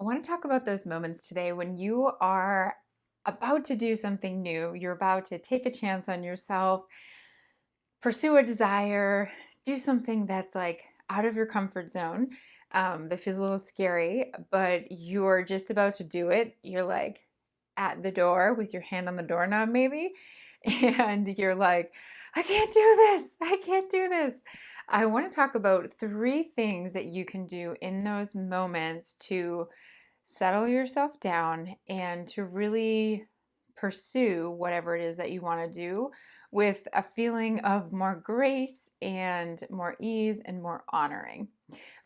I want to talk about those moments today when you are about to do something new. You're about to take a chance on yourself, pursue a desire, do something that's like out of your comfort zone, that feels a little scary, but you're just about to do it. You're like at the door with your hand on the doorknob, maybe, and you're like, I can't do this. I can't do this. I want to talk about three things that you can do in those moments to settle yourself down and to really pursue whatever it is that you want to do with a feeling of more grace and more ease and more honoring.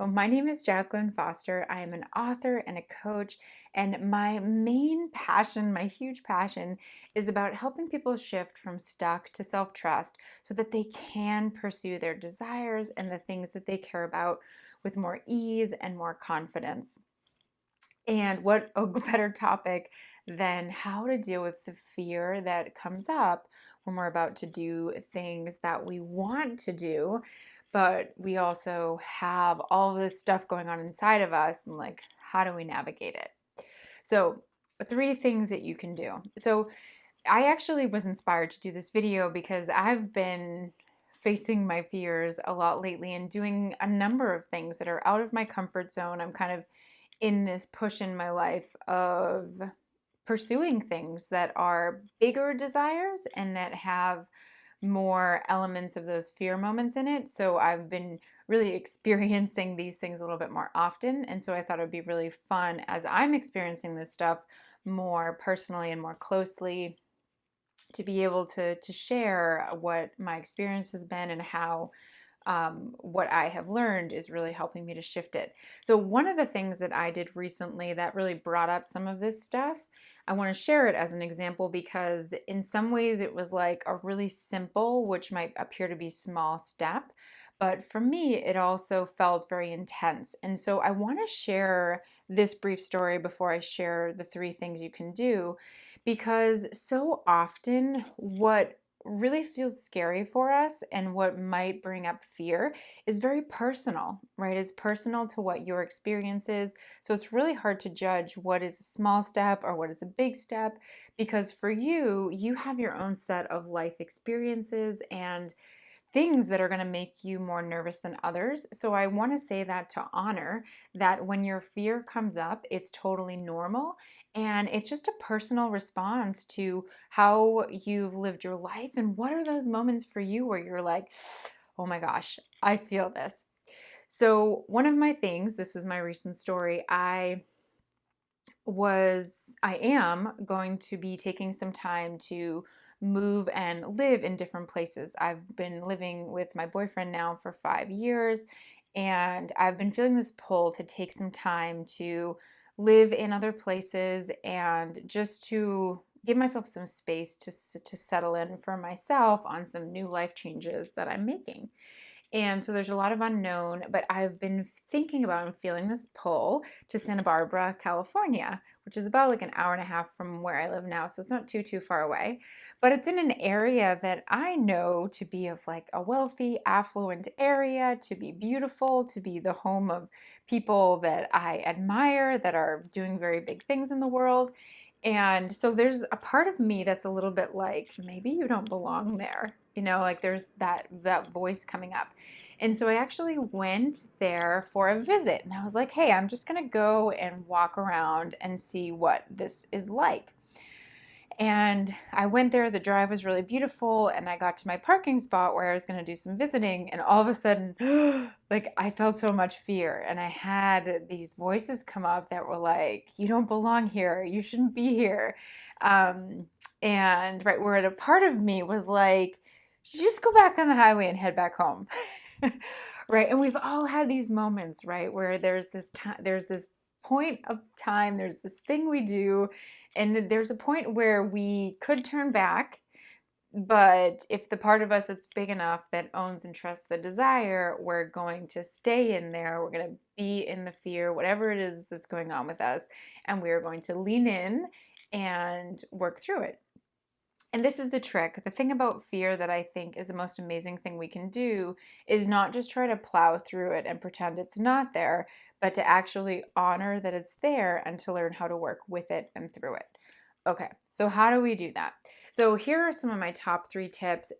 Well, my name is Jacqueline Foster. I am an author and a coach, and my main passion, my huge passion, is about helping people shift from stuck to self trust so that they can pursue their desires and the things that they care about with more ease and more confidence. And what a better topic than how to deal with the fear that comes up when we're about to do things that we want to do, but we also have all this stuff going on inside of us, and like, how do we navigate it? So, three things that you can do. So, I actually was inspired to do this video because I've been facing my fears a lot lately and doing a number of things that are out of my comfort zone. I'm kind of in this push in my life of pursuing things that are bigger desires and that have more elements of those fear moments in it. So I've been really experiencing these things a little bit more often. And so I thought it would be really fun as I'm experiencing this stuff more personally and more closely to be able to share what my experience has been and how what I have learned is really helping me to shift it. So, one of the things that I did recently that really brought up some of this stuff, I want to share it as an example because, in some ways, it was like a really simple, which might appear to be small step. But for me, it also felt very intense. And so I want to share this brief story before I share the three things you can do, because so often what really feels scary for us and what might bring up fear is very personal, right? It's personal to what your experience is. So it's really hard to judge what is a small step or what is a big step because for you, you have your own set of life experiences and things that are going to make you more nervous than others. So I want to say that to honor that when your fear comes up, it's totally normal and it's just a personal response to how you've lived your life and what are those moments for you where you're like, "Oh my gosh, I feel this." So, one of my things, this was my recent story, I am going to be taking some time to move and live in different places. I've been living with my boyfriend now for 5 years, and I've been feeling this pull to take some time to live in other places and just to give myself some space to settle in for myself on some new life changes that I'm making. And so there's a lot of unknown, but I've been thinking about and feeling this pull to Santa Barbara, California, which is about like an hour and a half from where I live now. So it's not too far away, but it's in an area that I know to be of like a wealthy, affluent area, to be beautiful, to be the home of people that I admire that are doing very big things in the world. And so there's a part of me that's a little bit like, maybe you don't belong there. Like there's that voice coming up. And so I actually went there for a visit and I was like, hey, I'm just going to go and walk around and see what this is like. And I went there, the drive was really beautiful, and I got to my parking spot where I was going to do some visiting, and all of a sudden, like I felt so much fear, and I had these voices come up that were like, "You don't belong here. You shouldn't be here." And right where a part of me was like, "Just go back on the highway and head back home." Right? And we've all had these moments, right, where there's this time, there's this point of time, there's this thing we do, and there's a point where we could turn back, but if the part of us that's big enough that owns and trusts the desire, we're going to stay in there. We're going to be in the fear, whatever it is that's going on with us, and we're going to lean in and work through it. And this is the trick. The thing about fear that I think is the most amazing thing we can do is not just try to plow through it and pretend it's not there, but to actually honor that it's there and to learn how to work with it and through it. Okay, so how do we do that? So here are some of my top 3 tips.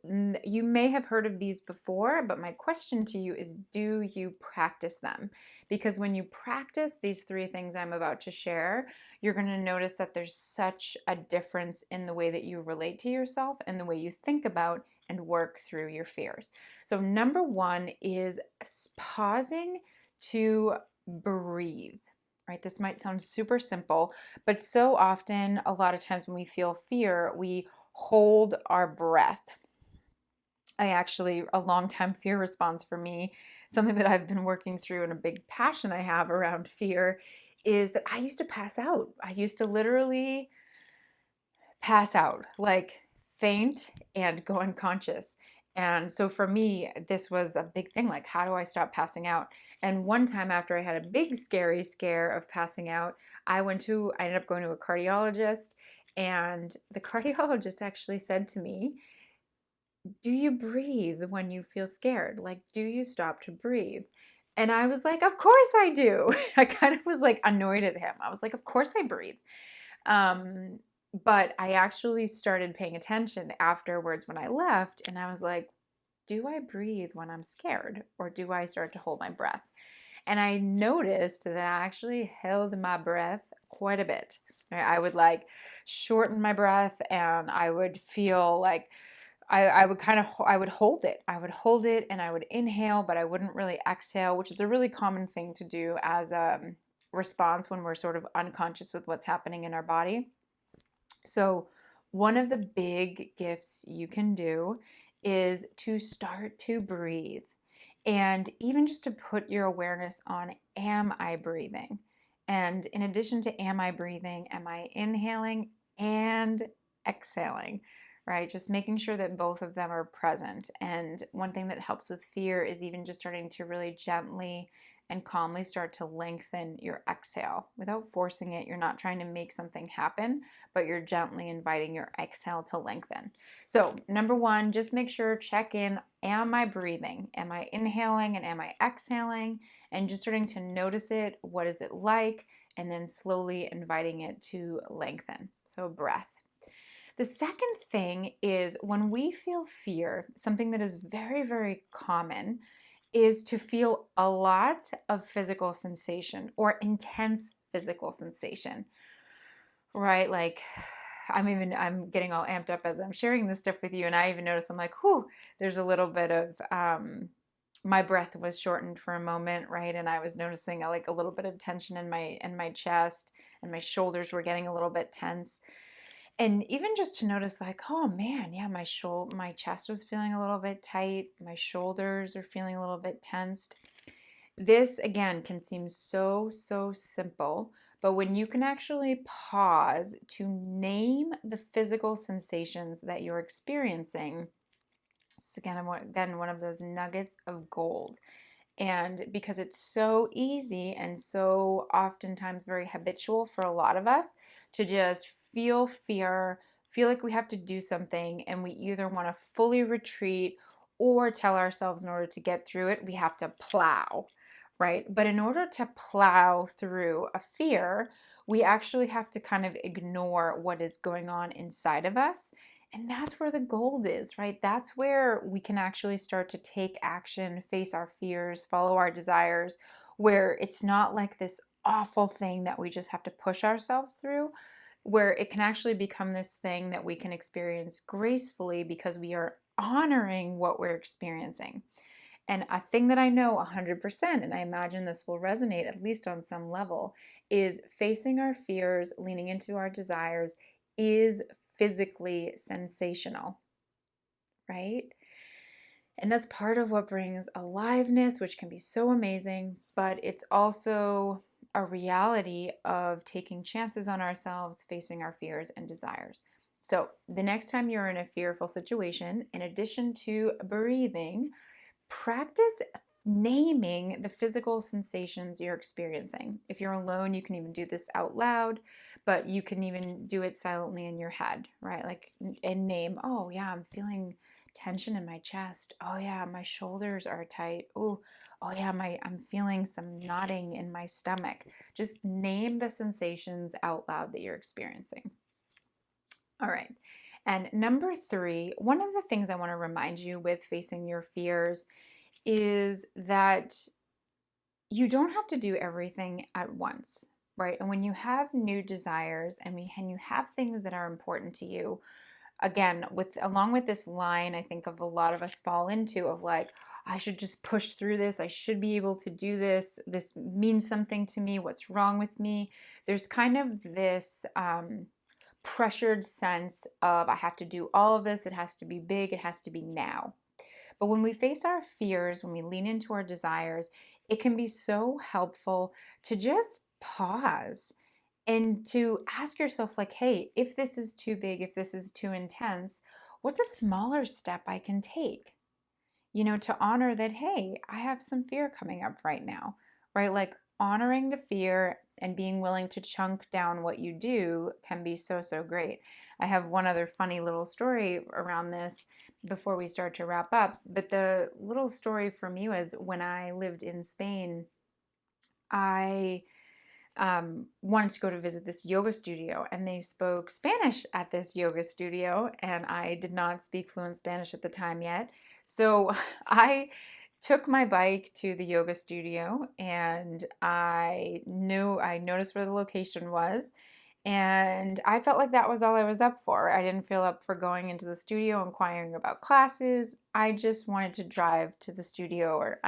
You may have heard of these before, but my question to you is, do you practice them? Because when you practice these 3 things I'm about to share, you're going to notice that there's such a difference in the way that you relate to yourself and the way you think about and work through your fears. So, number 1 is pausing to breathe. Right? This might sound super simple, but so often, a lot of times when we feel fear, we hold our breath. A long time fear response for me, something that I've been working through and a big passion I have around fear is that I used to pass out. I used to literally pass out, like faint and go unconscious. And so for me, this was a big thing. Like, how do I stop passing out? And one time after I had a big scary scare of passing out, I ended up going to a cardiologist. And the cardiologist actually said to me, do you breathe when you feel scared? Like, do you stop to breathe? And I was like, of course I do. I kind of was like annoyed at him. I was like, of course I breathe. Um, but I actually started paying attention afterwards when I left, and I was like, do I breathe when I'm scared, or do I start to hold my breath? And I noticed that I actually held my breath quite a bit. Right? I would like shorten my breath, and I would feel like I would I would hold it. I would hold it and I would inhale, but I wouldn't really exhale, which is a really common thing to do as a response when we're sort of unconscious with what's happening in our body. So, one of the big gifts you can do is to start to breathe. And even just to put your awareness on, am I breathing? And in addition to am I breathing, am I inhaling and exhaling? Right? Just making sure that both of them are present. And one thing that helps with fear is even just starting to really gently and calmly start to lengthen your exhale without forcing it. You're not trying to make something happen, but you're gently inviting your exhale to lengthen. So, number 1, just make sure, check in. Am I breathing? Am I inhaling and am I exhaling? And just starting to notice it. What is it like? And then slowly inviting it to lengthen. So, breath. The second thing is when we feel fear, something that is very, very common is to feel a lot of physical sensation or intense physical sensation, right? Like, I'm getting all amped up as I'm sharing this stuff with you, and I even notice I'm like, whew, there's a little bit of my breath was shortened for a moment, right? And I was noticing like a little bit of tension in my chest, and my shoulders were getting a little bit tense. And even just to notice like, oh man, yeah, my chest was feeling a little bit tight, my shoulders are feeling a little bit tensed. This again can seem so simple, but when you can actually pause to name the physical sensations that you're experiencing, it's again one of those nuggets of gold. And because it's so easy and so oftentimes very habitual for a lot of us to just feel fear, feel like we have to do something, and we either want to fully retreat or tell ourselves in order to get through it, we have to plow, right? But in order to plow through a fear, we actually have to kind of ignore what is going on inside of us. And that's where the gold is, right? That's where we can actually start to take action, face our fears, follow our desires, where it's not like this awful thing that we just have to push ourselves through, where it can actually become this thing that we can experience gracefully because we are honoring what we're experiencing. And a thing that I know 100%, and I imagine this will resonate at least on some level, is facing our fears, leaning into our desires is physically sensational, right? And that's part of what brings aliveness, which can be so amazing, but it's also a reality of taking chances on ourselves, facing our fears and desires. So, the next time you're in a fearful situation, in addition to breathing, practice naming the physical sensations you're experiencing. If you're alone, you can even do this out loud, but you can even do it silently in your head, right? Like, and name, oh, yeah, I'm feeling tension in my chest. Oh, yeah, my shoulders are tight. Oh, yeah, I'm feeling some knotting in my stomach. Just name the sensations out loud that you're experiencing. All right. And number three, one of the things I want to remind you with facing your fears is that you don't have to do everything at once, right? And when you have new desires and you have things that are important to you, again, with along with this line, I think of a lot of us fall into of like, I should just push through this. I should be able to do this. This means something to me. What's wrong with me? There's kind of this pressured sense of I have to do all of this. It has to be big. It has to be now. But when we face our fears, when we lean into our desires, it can be so helpful to just pause and to ask yourself, like, hey, if this is too big, if this is too intense, what's a smaller step I can take? To honor that, hey, I have some fear coming up right now, right? Like honoring the fear and being willing to chunk down what you do can be so, so great. I have one other funny little story around this before we start to wrap up. But the little story for me was when I lived in Spain, I wanted to go to visit this yoga studio, and they spoke Spanish at this yoga studio, and I did not speak fluent Spanish at the time yet. So I took my bike to the yoga studio, and I noticed where the location was, and I felt like that was all I was up for. I didn't feel up for going into the studio inquiring about classes. I just wanted to drive to the studio, or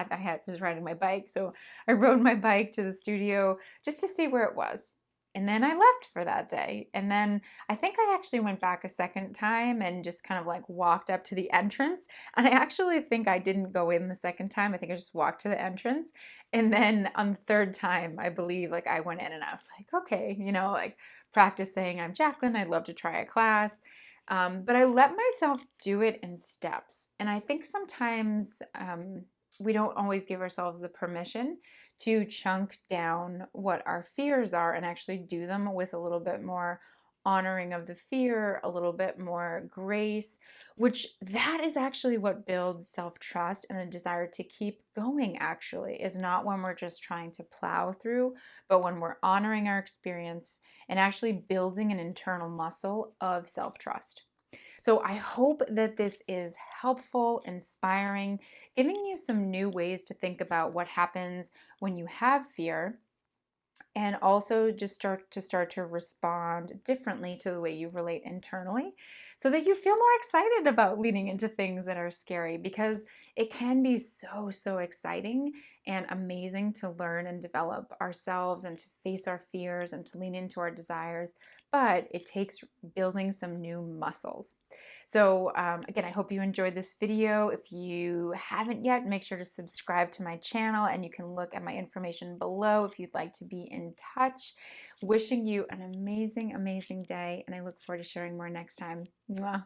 was riding my bike, so I rode my bike to the studio just to see where it was. And then I left for that day. And then I think I actually went back a second time and just kind of like walked up to the entrance. And I actually think I didn't go in the second time. I think I just walked to the entrance. And then on the third time, I believe like I went in and I was like, okay, like practicing. I'm Jacqueline. I'd love to try a class. But I let myself do it in steps. And I think sometimes we don't always give ourselves the permission to chunk down what our fears are and actually do them with a little bit more honoring of the fear, a little bit more grace, which that is actually what builds self-trust and a desire to keep going, actually, is not when we're just trying to plow through, but when we're honoring our experience and actually building an internal muscle of self-trust. So I hope that this is helpful, inspiring, giving you some new ways to think about what happens when you have fear, and also just start to respond differently to the way you relate internally so that you feel more excited about leaning into things that are scary, because it can be so, so exciting and amazing to learn and develop ourselves and to face our fears and to lean into our desires, but it takes building some new muscles. So again, I hope you enjoyed this video. If you haven't yet, make sure to subscribe to my channel, and you can look at my information below if you'd like to be in touch. Wishing you an amazing, amazing day, and I look forward to sharing more next time. Mwah.